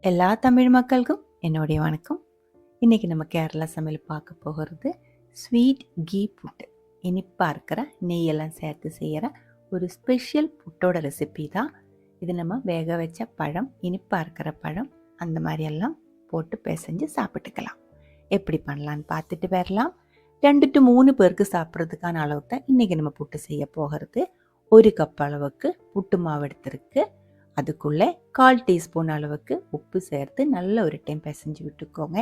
எல்லா தமிழ் மக்களுக்கும் என்னுடைய வணக்கம். இன்றைக்கி நம்ம கேரளா சமையல் பார்க்க போகிறது ஸ்வீட் கீ புட்டு. இனிப்பாக இருக்கிற நெய்யெல்லாம் சேர்த்து செய்கிற ஒரு ஸ்பெஷல் புட்டோட ரெசிபி தான் இது. நம்ம வேக வச்ச பழம், இனிப்பாக இருக்கிற பழம், அந்த மாதிரியெல்லாம் போட்டு பிசைஞ்சு சாப்பிட்டுக்கலாம். எப்படி பண்ணலான்னு பார்த்துட்டு வரலாம். 2 to 3 பேருக்கு சாப்பிட்றதுக்கான அளவுக்கு தான் இன்றைக்கி நம்ம புட்டு செய்ய போகிறது. 1 கப் அளவுக்கு புட்டு மாவு எடுத்துருக்கு. அதுக்குள்ளே 1/4 டீஸ்பூன் அளவுக்கு உப்பு சேர்த்து நல்ல ஒரு டைம் பிசைஞ்சு விட்டுக்கோங்க.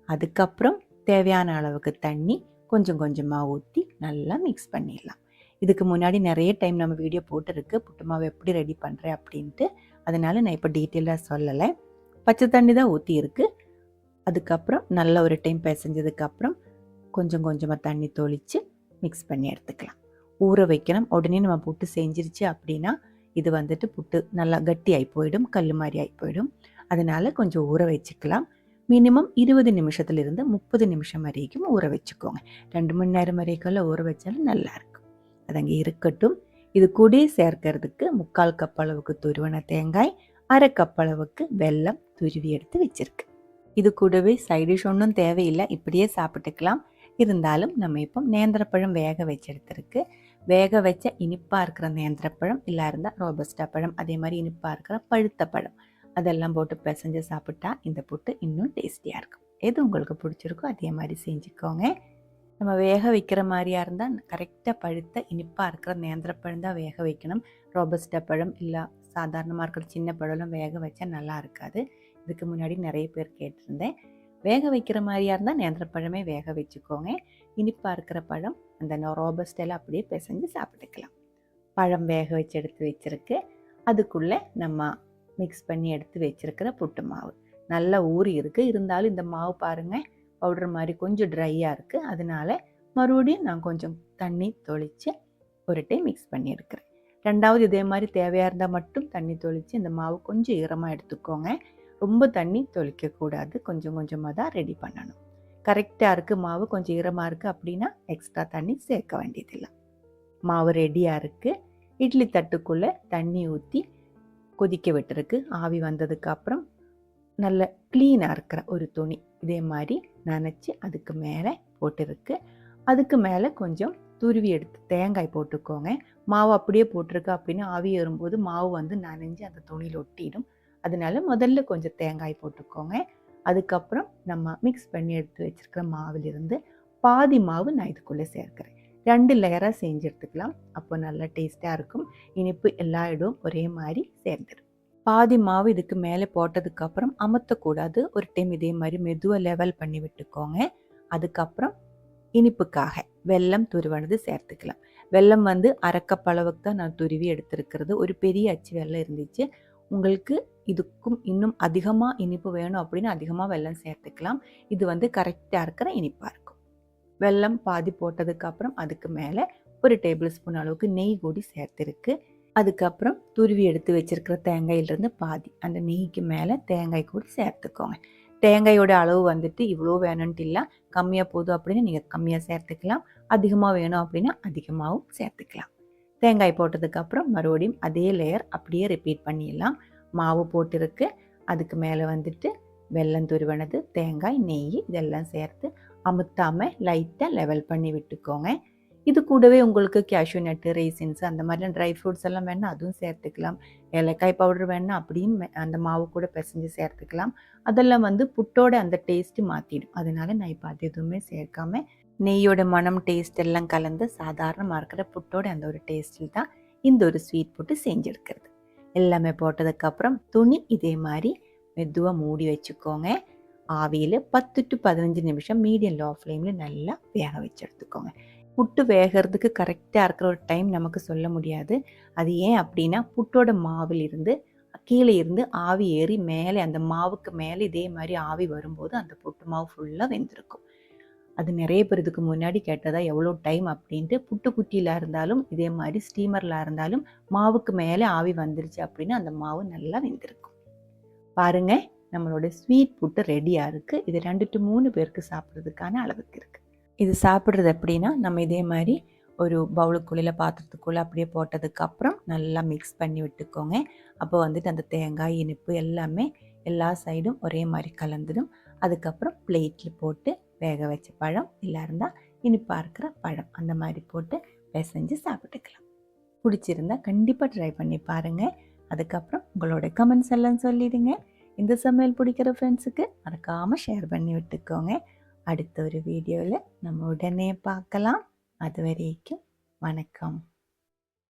அதுக்கப்புறம் தேவையான அளவுக்கு தண்ணி கொஞ்சம் கொஞ்சமாக ஊற்றி நல்லா மிக்ஸ் பண்ணிடலாம். இதுக்கு முன்னாடி நிறைய டைம் நம்ம வீடியோ போட்டுருக்கு புட்டு மாவு எப்படி ரெடி பண்ணுறேன் அப்படின்ட்டு. அதனால் நான் இப்போ டீட்டெயிலாக சொல்லலை. பச்சை தண்ணி தான் ஊற்றி இருக்குது. அதுக்கப்புறம் நல்ல ஒரு டைம் பிசைஞ்சதுக்கப்புறம் கொஞ்சம் கொஞ்சமாக தண்ணி தொளித்து மிக்ஸ் பண்ணி எடுத்துக்கலாம். ஊற வைக்கணும். உடனே நம்ம புட்டு செஞ்சிருச்சு அப்படின்னா இது வந்துட்டு புட்டு நல்லா கட்டி ஆகி போயிடும், கல் மாதிரி ஆகி போயிடும். அதனால் கொஞ்சம் ஊற வச்சுக்கலாம். மினிமம் 20 நிமிஷத்துலேருந்து 30 நிமிஷம் வரைக்கும் ஊற வச்சுக்கோங்க. 2 மணி நேரம் வரைக்கும் ஊற வச்சாலும் நல்லாயிருக்கும். அது அங்கே இருக்கட்டும். இது கூட சேர்க்கறதுக்கு 3/4 கப் அளவுக்கு துருவன தேங்காய், 1/2 கப் அளவுக்கு வெல்லம் துருவி எடுத்து வச்சுருக்கு. இது கூடவே சைடிஷ் ஒன்றும் தேவையில்லை, இப்படியே சாப்பிட்டுக்கலாம். இருந்தாலும் நம்ம இப்போ நேந்திரப்பழம் வேக வச்சு எடுத்துருக்கு. வேக வச்ச இனிப்பாக இருக்கிற நேந்திரப்பழம், இல்லை இருந்தால் ரோபஸ்டா பழம், அதே மாதிரி இனிப்பாக இருக்கிற பழுத்த பழம், அதெல்லாம் போட்டு பிசைஞ்சு சாப்பிட்டா இந்த புட்டு இன்னும் டேஸ்டியாக இருக்கும். எது உங்களுக்கு பிடிச்சிருக்கோ அதே மாதிரி செஞ்சுக்கோங்க. நம்ம வேக வைக்கிற மாதிரியா இருந்தால் கரெக்டாக பழுத்த இனிப்பாக இருக்கிற நேந்திரப்பழம் தான் வேக வைக்கணும். ரோபஸ்டா பழம் இல்லை சாதாரணமாக இருக்கிற சின்ன பழம்லாம் வேக வச்சா நல்லா இருக்காது. இதுக்கு முன்னாடி நிறைய பேர் கேட்டிருந்தேன். வேக வைக்கிற மாதிரியா இருந்தால் நேந்திரப்பழமே வேக வச்சுக்கோங்க. இனிப்பாக இருக்கிற பழம் அந்த ரோபஸ்டெல்லாம் அப்படியே பிசைஞ்சு சாப்பிட்டுக்கலாம். பழம் வேக வச்சு எடுத்து வச்சுருக்கு. அதுக்குள்ளே நம்ம மிக்ஸ் பண்ணி எடுத்து வச்சுருக்கிற புட்டு மாவு நல்லா ஊறி இருக்குது. இருந்தாலும் இந்த மாவு பாருங்கள் பவுடர் மாதிரி கொஞ்சம் ட்ரையாக இருக்குது. அதனால மறுபடியும் நான் கொஞ்சம் தண்ணி தொளித்து ஒரு டைம் மிக்ஸ் பண்ணி எடுக்கிறேன். ரெண்டாவது இதே மாதிரி தேவையாக இருந்தால் மட்டும் தண்ணி தொளித்து இந்த மாவு கொஞ்சம் ஈரமாக எடுத்துக்கோங்க. ரொம்ப தண்ணி தொளிக்கக்கூடாது, கொஞ்சம் கொஞ்சமாக தான் ரெடி பண்ணணும். கரெக்டாக இருக்குது மாவு, கொஞ்சம் ஈரமாக இருக்குது அப்படின்னா எக்ஸ்ட்ரா தண்ணி சேர்க்க வேண்டியதில்லை. மாவு ரெடியாக இருக்குது. இட்லி தட்டுக்குள்ளே தண்ணி ஊற்றி கொதிக்க விட்டுருக்கு. ஆவி வந்ததுக்கப்புறம் நல்ல க்ளீனாக இருக்கிற ஒரு துணி இதே மாதிரி நனைச்சி அதுக்கு மேலே போட்டுருக்கு. அதுக்கு மேலே கொஞ்சம் துருவி எடுத்து தேங்காய் போட்டுக்கோங்க. மாவு அப்படியே போட்டிருக்கு அப்படின்னா ஆவி ஏறும்போது மாவு வந்து நனைஞ்சு அந்த துணியில் ஒட்டிடும். அதனால முதல்ல கொஞ்சம் தேங்காய் போட்டுக்கோங்க. அதுக்கப்புறம் நம்ம மிக்ஸ் பண்ணி எடுத்து வச்சுருக்கிற மாவிலிருந்து பாதி மாவு நான் இதுக்குள்ளே சேர்க்குறேன். 2 லேயராக செஞ்சு எடுத்துக்கலாம். அப்போ நல்லா டேஸ்ட்டாக இருக்கும். இனிப்பு எல்லா இடமும் ஒரே மாதிரி சேர்ந்துடும். பாதி மாவு இதுக்கு மேலே போட்டதுக்கப்புறம் அமுத்தக்கூடாது. ஒரு டைம் இதே மாதிரி மெதுவாக லெவல் பண்ணி விட்டுக்கோங்க. அதுக்கப்புறம் இனிப்புக்காக வெல்லம் துருவனது சேர்த்துக்கலாம். வெல்லம் வந்து 1/2 கப் அளவுக்கு தான் நான் துருவி எடுத்துருக்கிறது. ஒரு பெரிய அச்சு வெல்லம் இருந்துச்சு. உங்களுக்கு இதுக்கும் இன்னும் அதிகமாக இனிப்பு வேணும் அப்படின்னா அதிகமாக வெல்லம் சேர்த்துக்கலாம். இது வந்து கரெக்டாக இருக்கிற இனிப்பாக இருக்கும். வெல்லம் பாதி போட்டதுக்கப்புறம் அதுக்கு மேலே ஒரு டேபிள் ஸ்பூன் அளவுக்கு நெய் கூடி சேர்த்துருக்கு. அதுக்கப்புறம் துருவி எடுத்து வச்சிருக்கிற தேங்காயிலிருந்து பாதி அந்த நெய்க்கு மேலே தேங்காய் கூடி சேர்த்துக்கோங்க. தேங்காயோட அளவு வந்துட்டு இவ்வளோ வேணும்ன்ட்டு இல்லை, கம்மியாக போதும் அப்படின்னு நீங்கள் கம்மியாக சேர்த்துக்கலாம். அதிகமாக வேணும் அப்படின்னா அதிகமாகவும் சேர்த்துக்கலாம். தேங்காய் போட்டதுக்கப்புறம் மறுபடியும் அதே லேயர் அப்படியே ரிப்பீட் பண்ணிடலாம். மாவு போட்டிருக்கு. அதுக்கு மேலே வந்துட்டு வெல்லம் துருவனது, தேங்காய், நெய் இதெல்லாம் சேர்த்து அமுத்தாமல் லைட்டாக லெவல் பண்ணி விட்டுக்கோங்க. இது கூடவே உங்களுக்கு கேஷ்யூ நட்டு, ரைசின்ஸ் அந்த மாதிரிலாம் ட்ரை ஃப்ரூட்ஸ் எல்லாம் வேணால் அதுவும் சேர்த்துக்கலாம். ஏலக்காய் பவுடர் வேணால் அப்படியும் அந்த மாவு கூட பிசைஞ்சு சேர்த்துக்கலாம். அதெல்லாம் வந்து புட்டோட அந்த டேஸ்ட்டு மாற்றிடும். அதனால நான் இப்போ அது எதுவுமே சேர்க்காம நெய்யோட மனம் டேஸ்ட் எல்லாம் கலந்து சாதாரணமாக இருக்கிற புட்டோட அந்த ஒரு டேஸ்ட்டில் தான் இந்த ஒரு ஸ்வீட் புட்டு செஞ்செடுக்கிறது. எல்லாமே போட்டதுக்கப்புறம் துணி இதே மாதிரி மெதுவாக மூடி வச்சுக்கோங்க. ஆவியில் 10 to 15 நிமிஷம் மீடியம் லோ ஃப்ளேமில் நல்லா வேக வச்சு எடுத்துக்கோங்க. புட்டு வேகிறதுக்கு கரெக்டாக இருக்கிற ஒரு டைம் நமக்கு சொல்ல முடியாது. அது ஏன் அப்படின்னா புட்டோட மாவில் இருந்து கீழே இருந்து ஆவி ஏறி மேலே அந்த மாவுக்கு மேலே இதே மாதிரி ஆவி வரும்போது அந்த புட்டு மாவு ஃபுல்லாக வெந்திருக்கும். அது நிறைய பேர் இதுக்கு முன்னாடி கேட்டதா எவ்வளோ டைம் அப்படின்ட்டு. புட்டு குட்டியில் இருந்தாலும் இதே மாதிரி ஸ்டீமரில் இருந்தாலும் மாவுக்கு மேலே ஆவி வந்துருச்சு அப்படின்னா அந்த மாவு நல்லா வெந்திருக்கும். பாருங்கள், நம்மளோட ஸ்வீட் புட்டு ரெடியாக இருக்குது. இது 2 to 3 பேருக்கு சாப்பிட்றதுக்கான அளவுக்கு இருக்குது. இது சாப்பிட்றது எப்படின்னா நம்ம இதே மாதிரி ஒரு பவுலுக்குள்ளே பாத்திரத்துக்குள்ளே அப்படியே போட்டதுக்கப்புறம் நல்லா மிக்ஸ் பண்ணி விட்டுக்கோங்க. அப்போ வந்துட்டு அந்த தேங்காய், இனிப்பு எல்லாமே எல்லா சைடும் ஒரே மாதிரி கலந்துடும். அதுக்கப்புறம் பிளேட்டில் போட்டு வேக வச்ச பழம் இல்லை இருந்தால் இனிப்பாக இருக்கிற பழம் அந்த மாதிரி போட்டு பிசைஞ்சு சாப்பிட்டுக்கலாம். பிடிச்சிருந்தா கண்டிப்பாக ட்ரை பண்ணி பாருங்கள். அதுக்கப்புறம் உங்களோட கமெண்ட்ஸ் எல்லாம் சொல்லிடுங்க. இந்த சமையல் பிடிக்கிற ஃப்ரெண்ட்ஸுக்கு மறக்காமல் ஷேர் பண்ணி விட்டுக்கோங்க. அடுத்த ஒரு வீடியோவில் நம்ம உடனே பார்க்கலாம். அது வரைக்கும் வணக்கம்.